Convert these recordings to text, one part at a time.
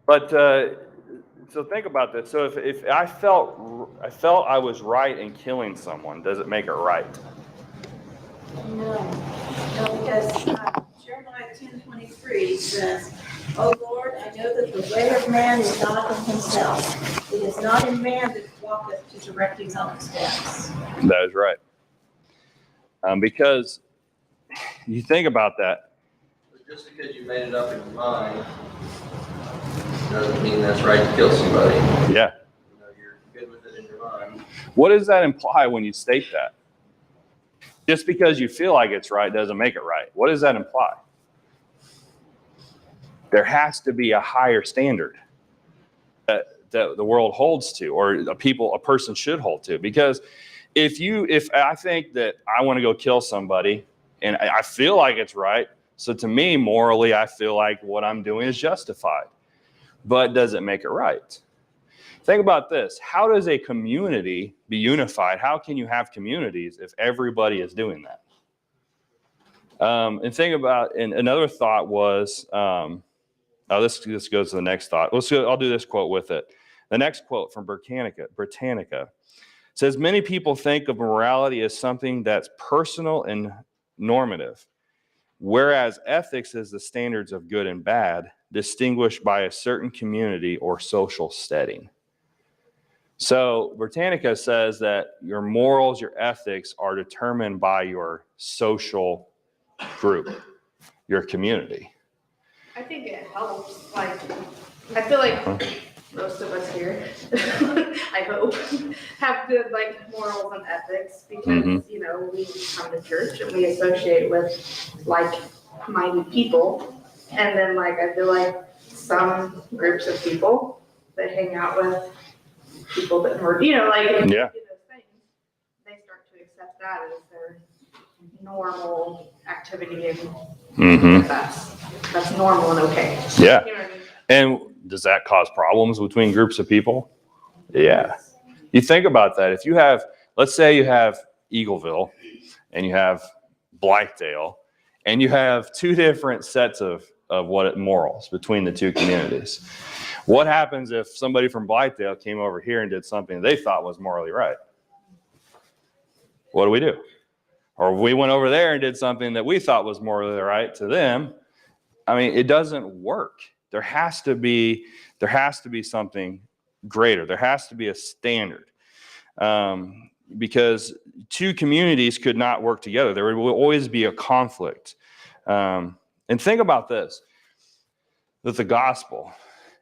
But so think about this. So if I felt I was right in killing someone, does it make it right? No, because Jeremiah 10:23 says, "O Lord, I know that the way of man is not in himself. It is not in man that walketh to direct his own steps." That is right. Because you think about that. But just because you made it up in your mind doesn't mean that's right to kill somebody. Yeah. You know, you're good with it in your mind. What does that imply when you state that? Just because you feel like it's right doesn't make it right. What does that imply? There has to be a higher standard that the world holds to, or a person should hold to. Because if I think that I want to go kill somebody and I feel like it's right, so to me, morally, I feel like what I'm doing is justified. But does it make it right? Think about this. How does a community be unified? How can you have communities if everybody is doing that? And think about, and another thought was, this goes to the next thought. I'll do this quote with it. The next quote from Britannica says, many people think of morality as something that's personal and normative, whereas ethics is the standards of good and bad, distinguished by a certain community or social setting. So Britannica says that your morals, your ethics are determined by your social group, your community. I think it helps. Like, I feel like most of us here, I hope, have good morals and ethics because you know, we come to church and we associate with like-minded people, and then I feel like some groups of people that hang out with people that were, you know, do those things, they start to accept that as their normal activity, and that's normal and okay. Yeah. You know what I mean? And does that cause problems between groups of people? Yeah. You think about that. If you have, let's say you have Eagleville and you have Blythedale, and you have two different sets of morals between the two communities. What happens if somebody from Blythedale came over here and did something they thought was morally right? What do? Or we went over there and did something that we thought was morally right to them. I mean, it doesn't work. There has to be something greater. There has to be a standard. Because two communities could not work together. There will always be a conflict. And think about this, that the gospel,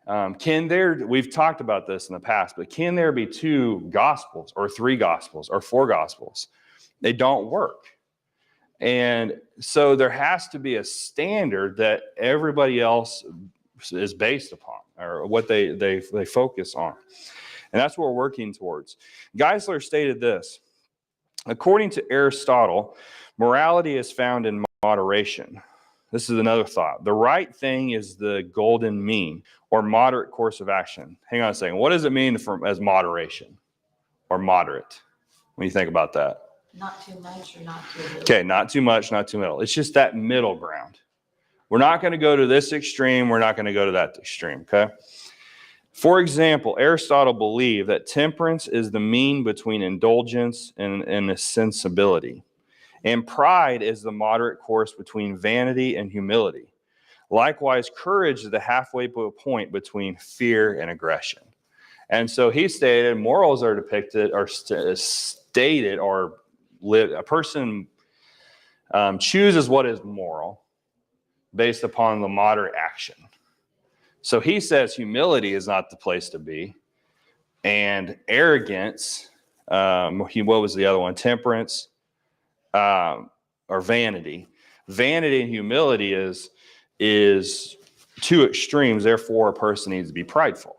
we've talked about this in the past, but can there be two gospels or three gospels or four gospels? They don't work. And so there has to be a standard that everybody else is based upon, or what they focus on. And that's what we're working towards. Geisler stated this: according to Aristotle, morality is found in moderation. This is another thought. The right thing is the golden mean, or moderate course of action. Hang on a second. What does it mean as moderation or moderate when you think about that? Not too much or not too little. Okay, not too much, not too little. It's just that middle ground. We're not going to go to this extreme. We're not going to go to that extreme, okay? For example, Aristotle believed that temperance is the mean between indulgence and sensibility. And pride is the moderate course between vanity and humility. Likewise, courage is the halfway point between fear and aggression. And so he stated morals are depicted or stated or a person chooses what is moral based upon the moderate action. So he says humility is not the place to be, and arrogance, what was the other one? Temperance, or vanity. Vanity and humility is two extremes. Therefore, a person needs to be prideful.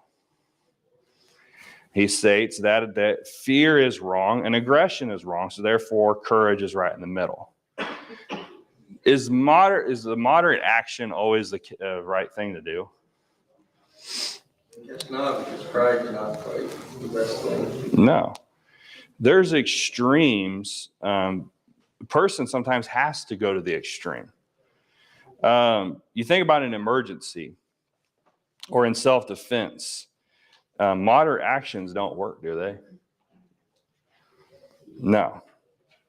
He states that fear is wrong and aggression is wrong. So therefore, courage is right in the middle. Is the moderate action always the right thing to do? I guess not, because pride is not quite the best thing. No. There's extremes. A person sometimes has to go to the extreme. You think about an emergency. or in self-defense. Moderate actions don't work, do they? No.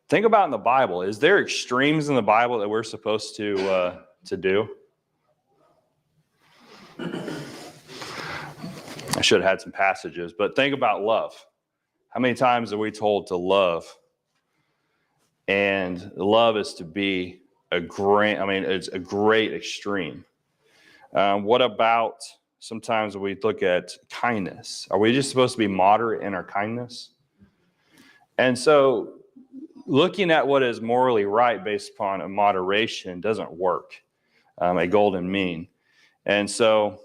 Think about in the Bible. Is there extremes in the Bible that we're supposed to do? I should have had some passages, but think about love. How many times are we told to love? And love is to be it's a great extreme. What about sometimes we look at kindness? Are we just supposed to be moderate in our kindness? And so looking at what is morally right based upon a moderation doesn't work, a golden mean. And so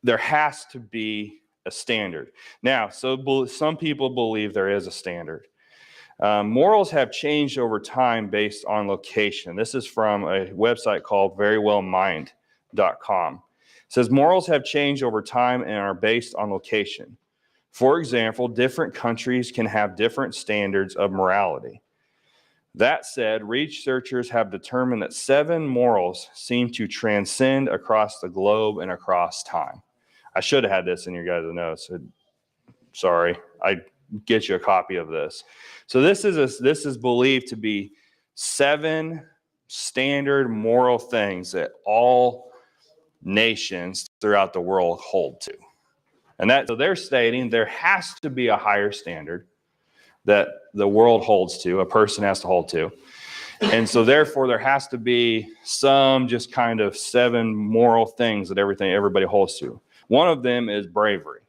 there has to be a standard. Now, so some people believe there is a standard. Morals have changed over time based on location. This is from a website called verywellmind.com. It says morals have changed over time and are based on location. For example, different countries can have different standards of morality. That said, researchers have determined that 7 morals seem to transcend across the globe and across time. I should have had this in your guys' notes. Sorry, I get you a copy of this. So this is believed to be 7 standard moral things that all nations throughout the world hold to. And so they're stating there has to be a higher standard that the world holds to, a person has to hold to. And so therefore there has to be some just kind of 7 moral things that everybody holds to. One of them is bravery.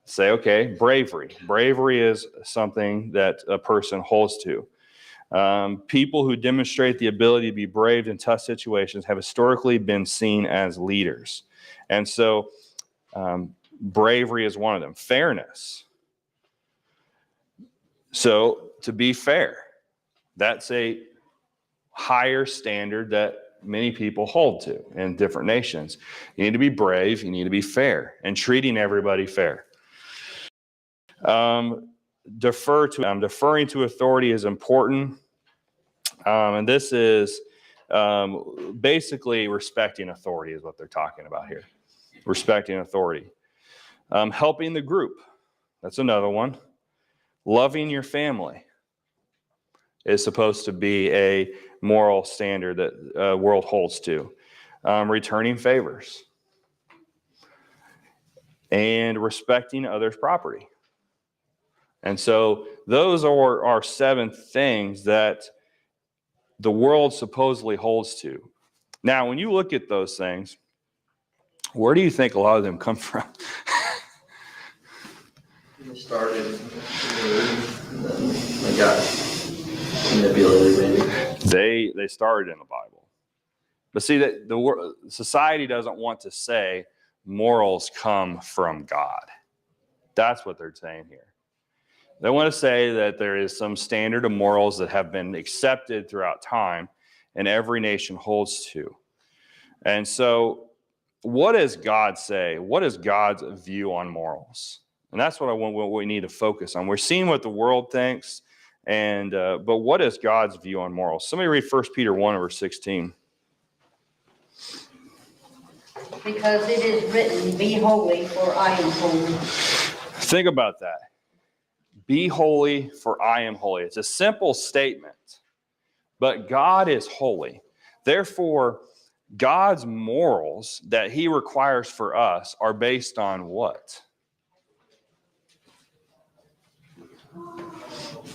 Say, okay, bravery. Bravery is something that a person holds to. People who demonstrate the ability to be brave in tough situations have historically been seen as leaders. And so bravery is one of them. Fairness. So to be fair, that's a higher standard that many people hold to in different nations. You need to be brave, you need to be fair, and treating everybody fair. Deferring to authority is important. And this is basically respecting authority is what they're talking about here. Respecting authority. Helping the group. That's another one. Loving your family is supposed to be a moral standard that the world holds to. Returning favors. And respecting others' property. And so those are 7 things that the world supposedly holds to. Now, when you look at those things, where do you think a lot of them come from? They started in the they got manipulated maybe. They started in the Bible. But see, that the society doesn't want to say morals come from God. That's what they're saying here. They want to say that there is some standard of morals that have been accepted throughout time and every nation holds to. And so what does God say? What is God's view on morals? And that's what we need to focus on. We're seeing what the world thinks, but what is God's view on morals? Somebody read 1 Peter 1 verse 16. Because it is written, be holy, for I am holy. Think about that. Be holy, for I am holy. It's a simple statement, but God is holy. Therefore, God's morals that he requires for us are based on what?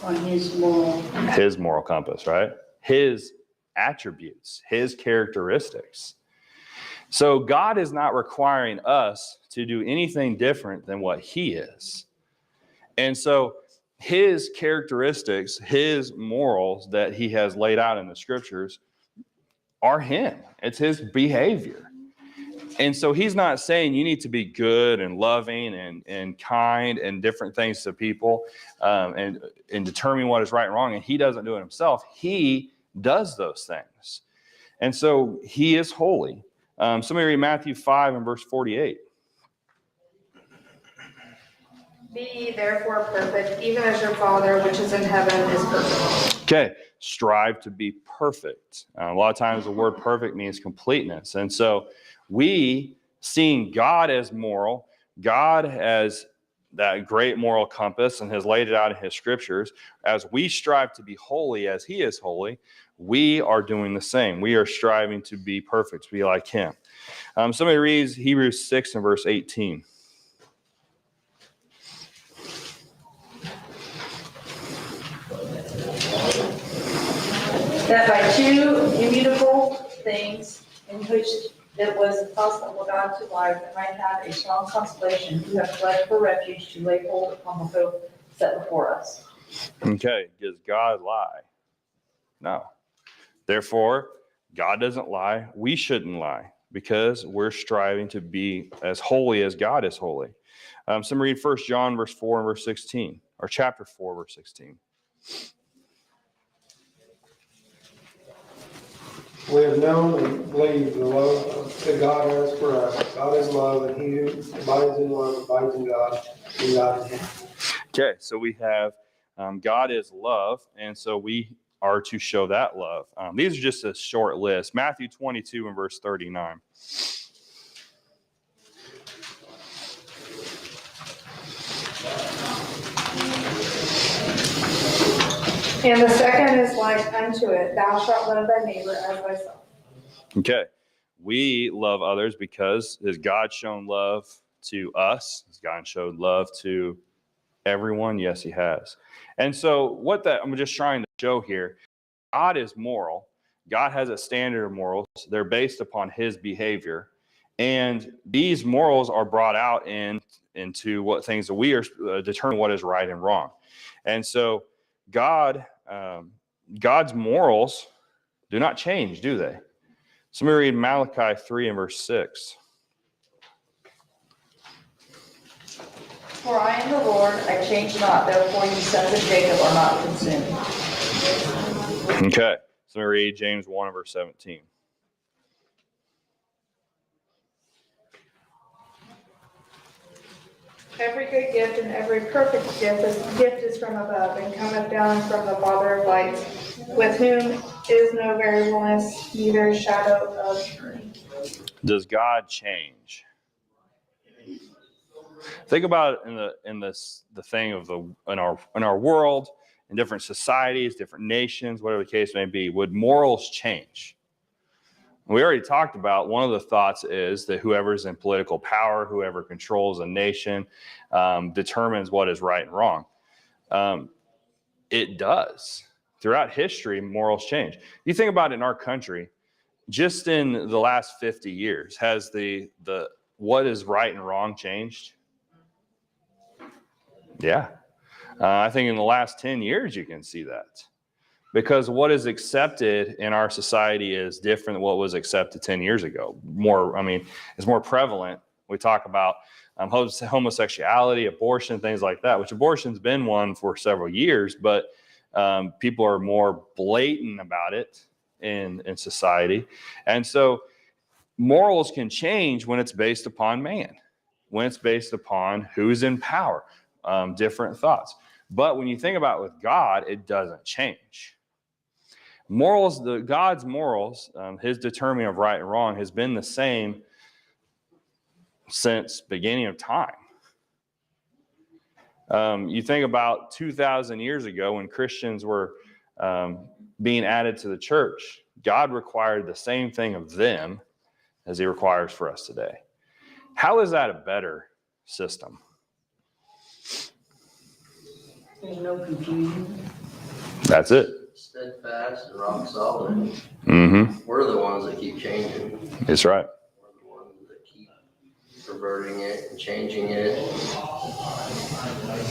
On his moral compass, right? His attributes, his characteristics. So God is not requiring us to do anything different than what he is. And so his characteristics, his morals that he has laid out in the scriptures are him. It's his behavior. And so he's not saying you need to be good and loving and kind and different things to people and determine what is right and wrong. And he doesn't do it himself. He does those things. And so he is holy. Somebody read Matthew 5 and verse 48. Be ye therefore perfect, even as your Father which is in heaven is perfect. Okay, strive to be perfect. A lot of times the word perfect means completeness. And so we seeing God as moral, God as that great moral compass and has laid it out in his scriptures, as we strive to be holy as he is holy, we are doing the same. We are striving to be perfect, to be like him. Somebody reads Hebrews 6 and verse 18. That by two immutable things in which it was impossible for God to lie, we might have a strong consolation who have fled for refuge to lay hold upon the hope set before us. Okay, does God lie? No. Therefore, God doesn't lie. We shouldn't lie because we're striving to be as holy as God is holy. Somebody read 1 John verse 4 and verse 16, or chapter 4, verse 16. We have known and believed the love that God has for us. God is love, and he who abides in love abides in God, and God in him. Okay, so we have God is love, and so we are to show that love. These are just a short list. Matthew 22 and verse 39. And the second is like unto it, thou shalt love thy neighbor as thyself. Okay, we love others because has God shown love to us? Has God showed love to everyone? Yes, he has. And so what that I'm just trying to show here, God is moral. God has a standard of morals. They're based upon his behavior. And these morals are brought out into what things that we are determine what is right and wrong. And so God's morals do not change, do they? So let me read Malachi 3 and verse 6. For I am the Lord, I change not, therefore ye sons of Jacob are not consumed. Okay, so let me read James 1 and verse 17. Every good gift and every perfect gift is from above and cometh down from the Father of lights, with whom is no variableness, neither shadow of turning. Does God change? Think about it in the thing of in our world, in different societies, different nations, whatever the case may be. Would morals change? We already talked about one of the thoughts is that whoever's in political power, whoever controls a nation, determines what is right and wrong. It does. Throughout history, morals change. You think about it in our country, just in the last 50 years, has the what is right and wrong changed? Yeah. I think in the last 10 years, you can see that. Because what is accepted in our society is different than what was accepted 10 years ago. It's more prevalent. We talk about homosexuality, abortion, things like that, which abortion's been one for several years, but people are more blatant about it in society. And so morals can change when it's based upon man, when it's based upon who's in power, different thoughts. But when you think about it with God, it doesn't change. Morals, God's morals, his determining of right and wrong has been the same since beginning of time. You think about 2,000 years ago when Christians were being added to the church, God required the same thing of them as he requires for us today. How is that a better system? There's no confusion. That's it. Steadfast and rock solid. Mm-hmm. We're the ones that keep changing. That's right. We're the ones that keep perverting it and changing it.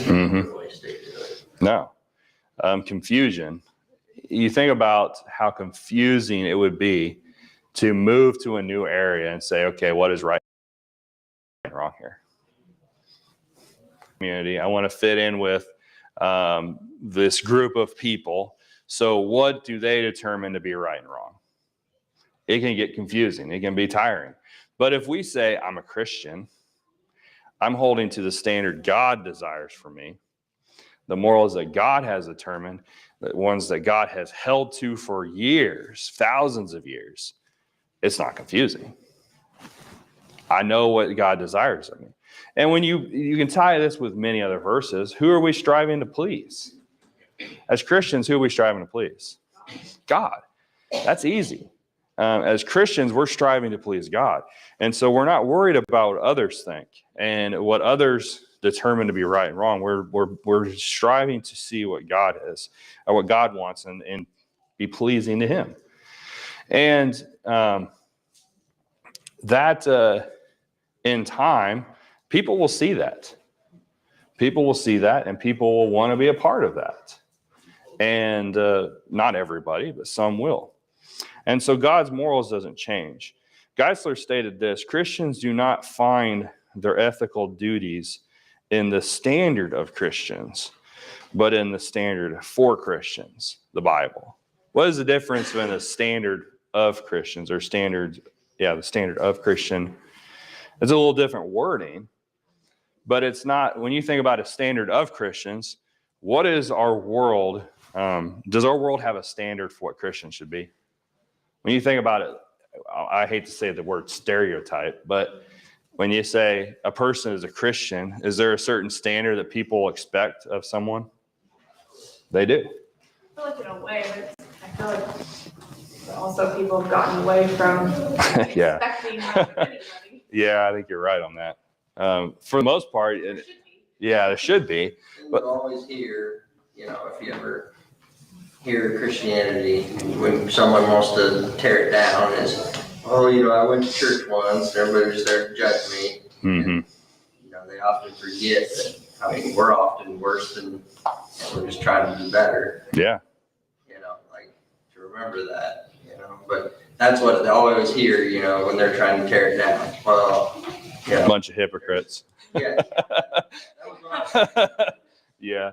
Mm-hmm. Really stay good. No. Confusion. You think about how confusing it would be to move to a new area and say, okay, what is right and wrong here? Community. I want to fit in with this group of people. So what do they determine to be right and wrong? It can get confusing. It can be tiring. But if we say, I'm a Christian, I'm holding to the standard God desires for me, the morals that God has determined, the ones that God has held to for years, thousands of years, it's not confusing. I know what God desires of me. And when you can tie this with many other verses, who are we striving to please? As Christians, who are we striving to please? God. That's easy. As Christians, we're striving to please God. And so we're not worried about what others think and what others determine to be right and wrong. We're striving to see what God is, or what God wants, and be pleasing to Him. And that in time, people will see that. People will see that, and people will want to be a part of that. And not everybody, but some will. And so God's morals doesn't change. Geisler stated this: Christians do not find their ethical duties in the standard of Christians, but in the standard for Christians, the Bible. What is the difference between the standard of Christians or the standard of Christian? It's a little different wording, but it's not, when you think about a standard of Christians, what is our world? Does our world have a standard for what Christians should be? When you think about it, I hate to say the word stereotype, but when you say a person is a Christian, is there a certain standard that people expect of someone? They do. I feel like in a way, but I feel like also people have gotten away from Yeah. expecting more of anybody. Yeah, I think you're right on that. For the most part, There should be. yeah, there should be. And you always hear, if you ever hear Christianity, when someone wants to tear it down, is, I went to church once, and everybody was there to judge me. Mm-hmm. They often forget that, we're often worse than, we're just trying to do better. Yeah. To remember that, but that's what they always hear, when they're trying to tear it down. Well, A bunch of hypocrites. Yeah. That was what Yeah.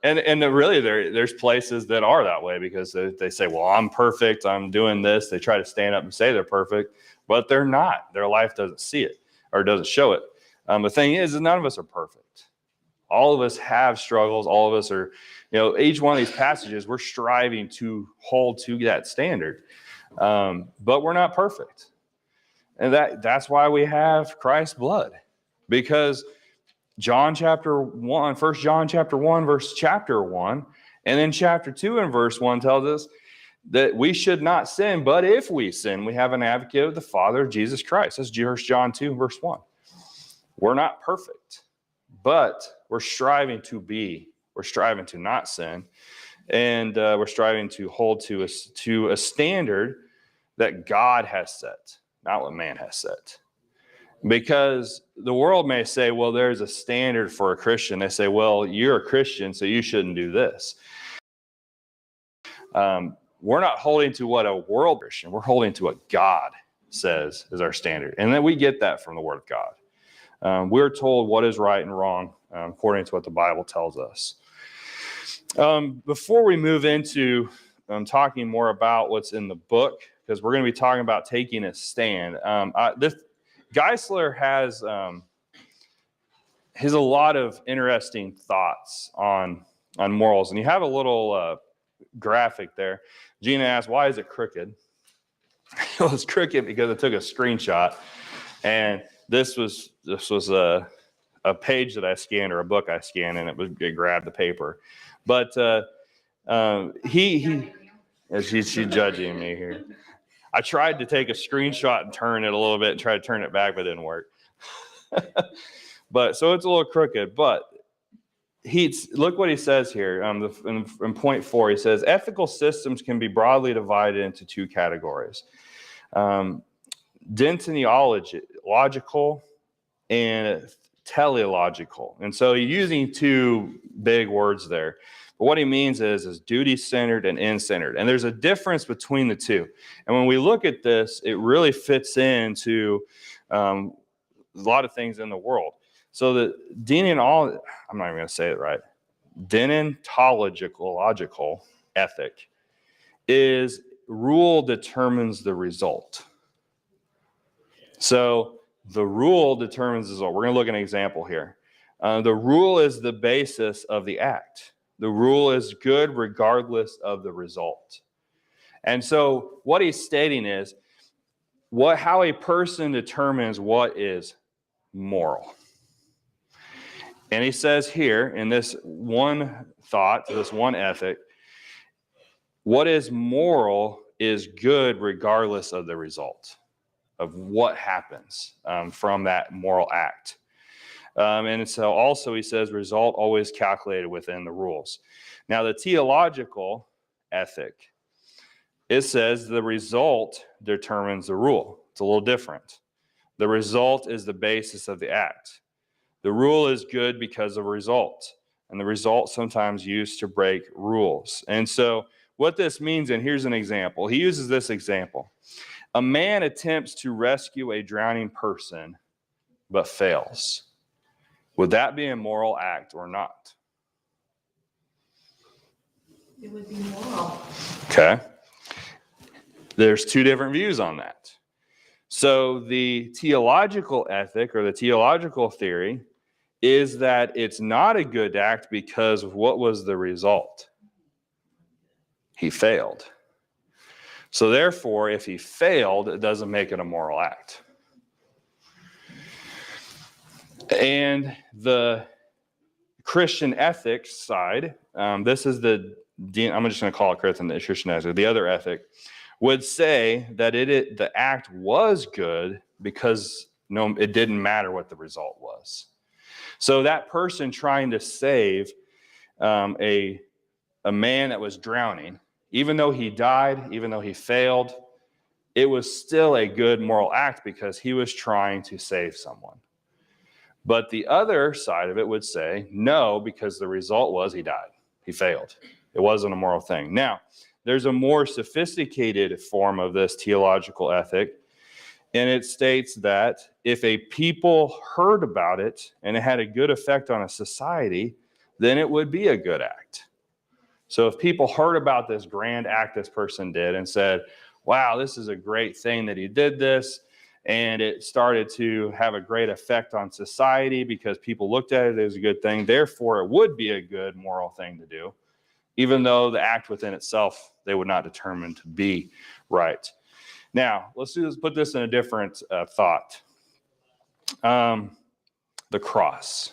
And really, there's places that are that way because they say, well, I'm perfect, I'm doing this. They try to stand up and say they're perfect, but they're not. Their life doesn't see it or doesn't show it. The thing is none of us are perfect. All of us have struggles. All of us are, each one of these passages, we're striving to hold to that standard. But we're not perfect. And that's why we have Christ's blood. Because John chapter 1, 1 John chapter 1, verse chapter 1, and then chapter 2 and verse 1 tells us that we should not sin, but if we sin, we have an advocate with the Father, Jesus Christ. That's 1 John 2, verse 1. We're not perfect, but we're striving to not sin, and we're striving to hold to a standard that God has set, not what man has set. Because the world may say, well, there's a standard for a Christian. They say, well, you're a Christian, so you shouldn't do this. We're not holding to what a world Christian, we're holding to what God says is our standard. And then we get that from the Word of God. We're told what is right and wrong according to what the Bible tells us. Before we move into talking more about what's in the book, because we're going to be talking about taking a stand. Geisler has a lot of interesting thoughts on morals, and you have a little graphic there. Gina asked, "Why is it crooked?" It was crooked because it took a screenshot, and this was a page that I scanned or a book I scanned, and it grabbed the paper. But she's judging me here. I tried to take a screenshot and turn it a little bit and try to turn it back, but it didn't work. But so it's a little crooked, but look what he says here. In point 4, he says, ethical systems can be broadly divided into 2 categories. Deontological and teleological. And so he's using 2 big words there. But what he means is duty-centered and end-centered. And there's a difference between the 2. And when we look at this, it really fits into a lot of things in the world. So the deontological, I'm not even going to say it right, deontological ethic is rule determines the result. So the rule determines the result. We're going to look at an example here. The rule is the basis of the act. The rule is good regardless of the result. And so what he's stating is how a person determines what is moral. And he says here in this one thought, this one ethic, what is moral is good regardless of the result of what happens from that moral act. And so also he says result always calculated within the rules. Now the theological ethic, it says the result determines the rule. It's a little different. The result is the basis of the act. The rule is good because of result, and the result sometimes used to break rules. And so what this means, and here's an example. He uses this example. A man attempts to rescue a drowning person, but fails. Would that be a moral act or not? It would be moral. Okay. There's two different views on that. So the theological ethic or the theological theory is that it's not a good act because of what was the result? He failed. So therefore, if he failed, it doesn't make it a moral act. And the Christian ethics side, this is I'm just going to call it Christian ethics. The other ethic would say that the act was good because it didn't matter what the result was. So that person trying to save a man that was drowning, even though he died, even though he failed, it was still a good moral act because he was trying to save someone. But the other side of it would say no, because the result was he died. He failed. It wasn't a moral thing. Now, there's a more sophisticated form of this theological ethic, and it states that if a people heard about it and it had a good effect on a society, then it would be a good act. So if people heard about this grand act this person did and said, wow, this is a great thing that he did this, and it started to have a great effect on society because people looked at it as a good thing, therefore it would be a good moral thing to do, even though the act within itself they would not determine to be right. Now, let's put this in a different thought. The cross.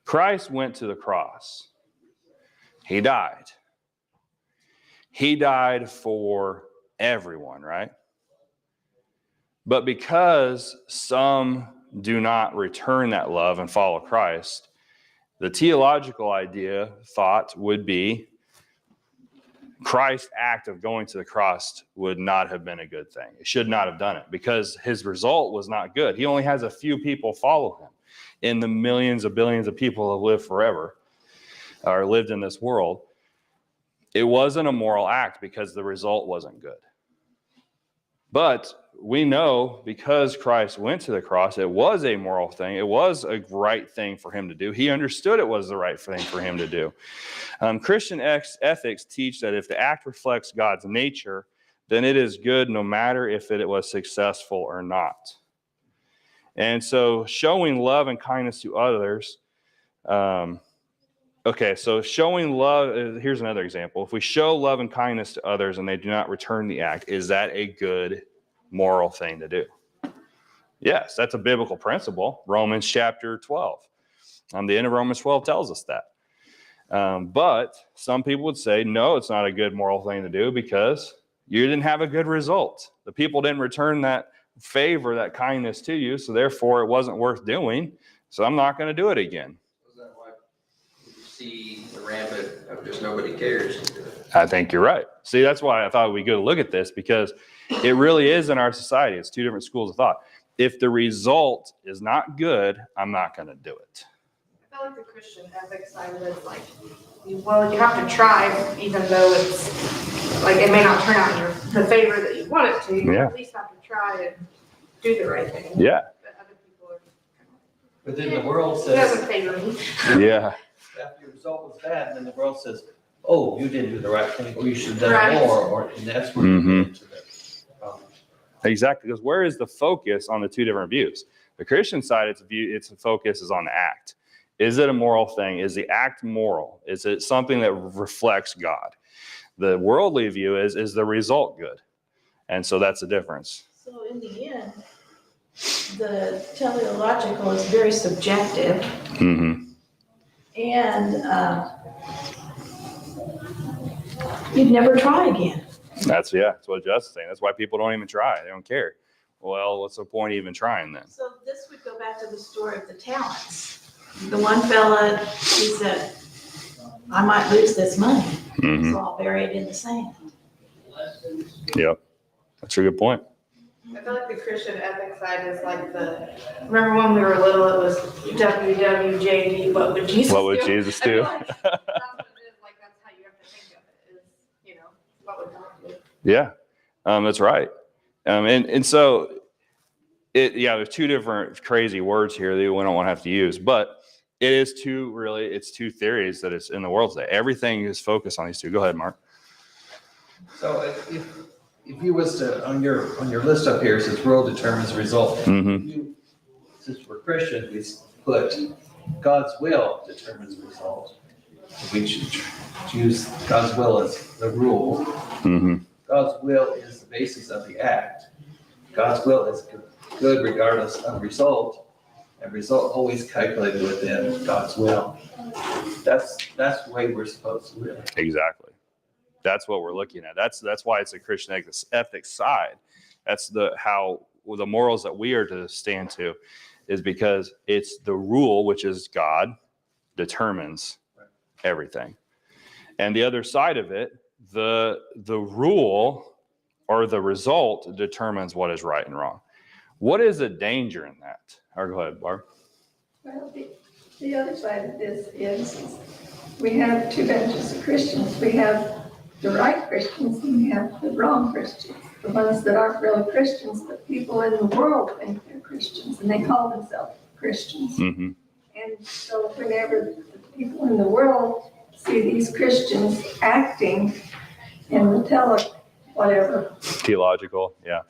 Christ went to the cross. He died. He died for everyone, right? But because some do not return that love and follow Christ, the theological thought would be Christ's act of going to the cross would not have been a good thing. It should not have done it because his result was not good. He only has a few people follow him in the millions of billions of people who live forever or lived in this world. It wasn't a moral act because the result wasn't good. But we know because Christ went to the cross, it was a moral thing. It was a right thing for him to do. He understood it was the right thing for him to do. Christian ethics teach that if the act reflects God's nature, then it is good no matter if it was successful or not. And so showing love and kindness to others, so showing love, here's another example. If we show love and kindness to others and they do not return the act, is that a good moral thing to do? Yes, that's a biblical principle. Romans chapter 12. The end of Romans 12 tells us that. But some people would say, no, it's not a good moral thing to do because you didn't have a good result. The people didn't return that favor, that kindness to you, so therefore it wasn't worth doing. So I'm not going to do it again. Is that why you see the rampant of just nobody cares? I think you're right. See, that's why I thought we'd go look at this because it really is in our society. It's two different schools of thought. If the result is not good, I'm not going to do it. I feel like the Christian ethics side of it is like, well, you have to try, even though it's like it may not turn out in the favor that you want it to. You at least have to try and do the right thing. Yeah. But other people are But then the world it doesn't says, favor me. Yeah. after your result was bad, and then the world says, oh, you didn't do the right thing, or you should have done Right. more, and that's where Mhm. you get into the problem. Exactly, because where is the focus on the two different views? The Christian side, its focus is on the act. Is it a moral thing? Is the act moral? Is it something that reflects God? The worldly view is the result good? And so that's the difference. So in the end, the teleological is very subjective, Mm-hmm. and you'd never try again. That's what Justin's saying. That's why people don't even try. They don't care. Well, what's the point of even trying then? So this would go back to the story of the talents. The one fella, he said, I might lose this money, Mm-hmm. so I'll bury it in the sand. Yep. That's a good point. I feel like the Christian ethics side is like remember when we were little, it was WWJD, what would Jesus do? What would Jesus I feel do? like that's what it is, like that's how you have to think of it, is, you know, what would God do? Yeah, that's right. And so there's two different crazy words here that we don't want to have to use, but it's two theories that is in the world today. Everything is focused on these two. Go ahead, Mark. So if you was to, on your list up here, it says rule determines result. Mm-hmm. Since we're Christians, we put God's will determines the result. We choose God's will as the rule. Mm-hmm. God's will is the basis of the act. God's will is good regardless of result, and result always calculated within God's will. That's the way we're supposed to live. Exactly. That's what we're looking at. That's why it's a Christian ethics side. That's the morals that we are to stand to, is because it's the rule, which is God, determines everything. And the other side of it, the rule or the result determines what is right and wrong. What is the danger in that? Or go ahead, Barb. Well, the other side of this is we have two benches of Christians. We have the right Christians and we have the wrong Christians, the ones that aren't really Christians, but people in the world think they're Christians and they call themselves Christians. Mm-hmm. And so whenever the people in the world see these Christians acting in the Theological, yeah.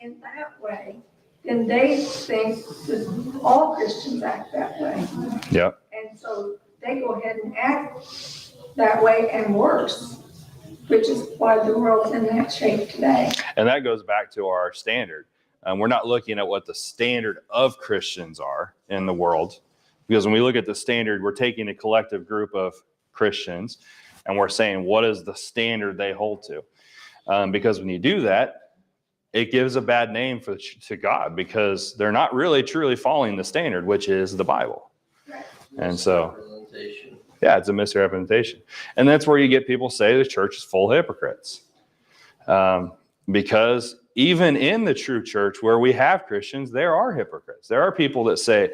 in that way, then they think that all Christians act that way. Yep. And so they go ahead and act that way and worse, which is why the world's in that shape today. And that goes back to our standard. We're not looking at what the standard of Christians are in the world, because when we look at the standard, we're taking a collective group of Christians and we're saying, what is the standard they hold to? Because when you do that, it gives a bad name to God, because they're not really truly following the standard, which is the Bible. Right. And so, Representation. yeah, it's a misrepresentation. And that's where you get people say the church is full of hypocrites. Because even in the true church where we have Christians, there are hypocrites. There are people that say,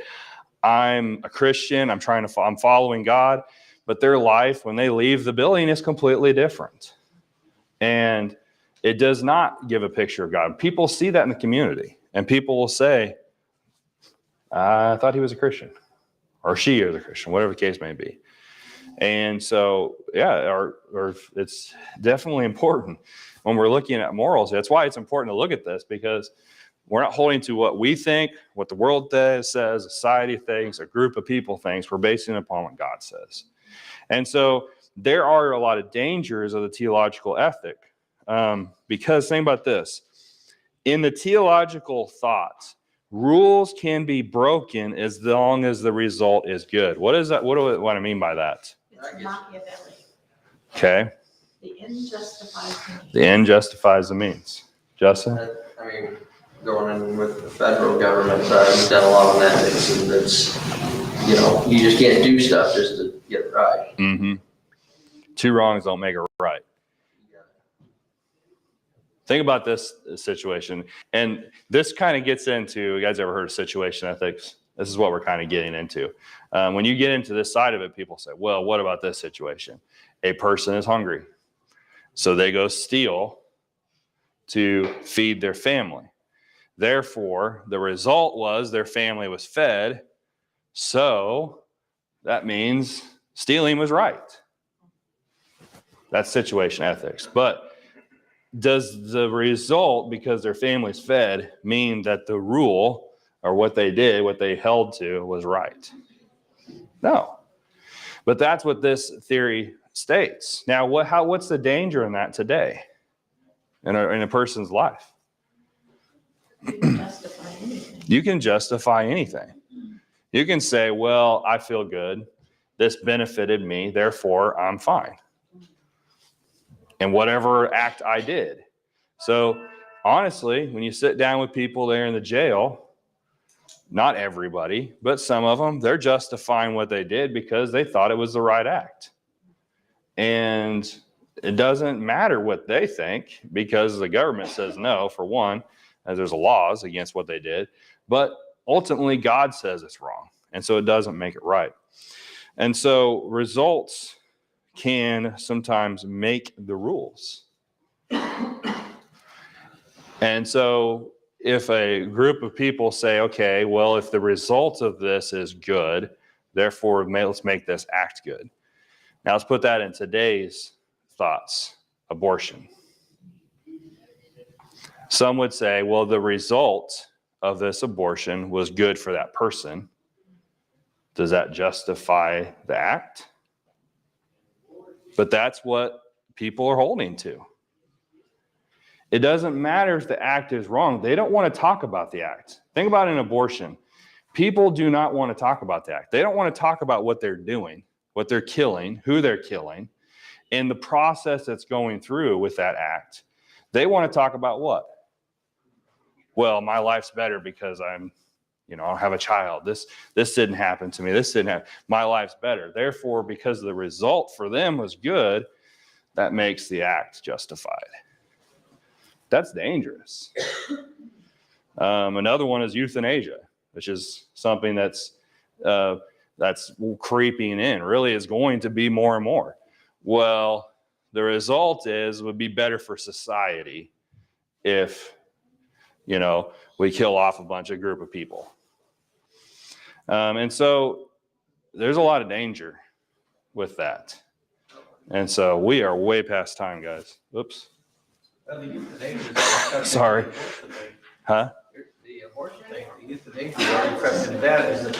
I'm a Christian, I'm following God, but their life when they leave the building is completely different. And it does not give a picture of God. People see that in the community, and people will say, I thought he was a Christian, or she is a Christian, whatever the case may be. And so, yeah, or it's definitely important when we're looking at morals. That's why it's important to look at this, because we're not holding to what we think, what the world says, society thinks, a group of people thinks. We're basing it upon what God says. And so there are a lot of dangers of the theological ethic, because think about this. In the theological thought, rules can be broken as long as the result is good. What is that? What do I mean by that? It's Machiavelli. Okay. The end justifies the means. The end justifies the means. Justin? I mean, going in with the federal government side, we've done a lot of ethics, and that's, you just can't do stuff just to get it right. Mm-hmm. Two wrongs don't make a right. Think about this situation. And this kind of gets into, you guys ever heard of situation ethics? This is what we're kind of getting into. When you get into this side of it, people say, well, what about this situation? A person is hungry, so they go steal to feed their family. Therefore, the result was their family was fed, so that means stealing was right. That's situation ethics. But does the result, because their family's fed, mean that the rule or what they did, what they held to, was right? No. But that's what this theory states. Now, what's the danger in that today? in a person's life. You can justify anything. You can justify anything. You can say, well, I feel good. This benefited me, therefore I'm fine. And whatever act I did. So honestly, when you sit down with people there in the jail, not everybody, but some of them, they're justifying what they did because they thought it was the right act. And it doesn't matter what they think because the government says no, for one, as there's laws against what they did. But ultimately, God says it's wrong. And so it doesn't make it right. And so results can sometimes make the rules. And so if a group of people say, okay, well, if the result of this is good, therefore let's make this act good. Now let's put that in today's thoughts. Abortion. Some would say, well, the result of this abortion was good for that person. Does that justify the act? But that's what people are holding to. It doesn't matter if the act is wrong. They don't want to talk about the act. Think about an abortion. People do not want to talk about the act. They don't want to talk about what they're doing, what they're killing, who they're killing, and the process that's going through with that act. They want to talk about what? Well, my life's better because I have a child. This didn't happen to me. This didn't happen. My life's better. Therefore, because the result for them was good, that makes the act justified. That's dangerous. Another one is euthanasia, which is something that's creeping in. Really is going to be more and more. Well, the result would be better for society if, we kill off a bunch of group of people. And so there's a lot of danger with that. And so we are way past time, guys. Oops. Sorry. Huh? The abortion thing, the euthanasia, the precedent of that is that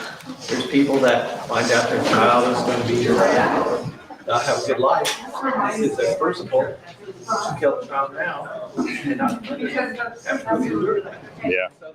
there's people that find out their child is going to be not have a good life. This is their principle to kill the child now and not have to endure that. Yeah. So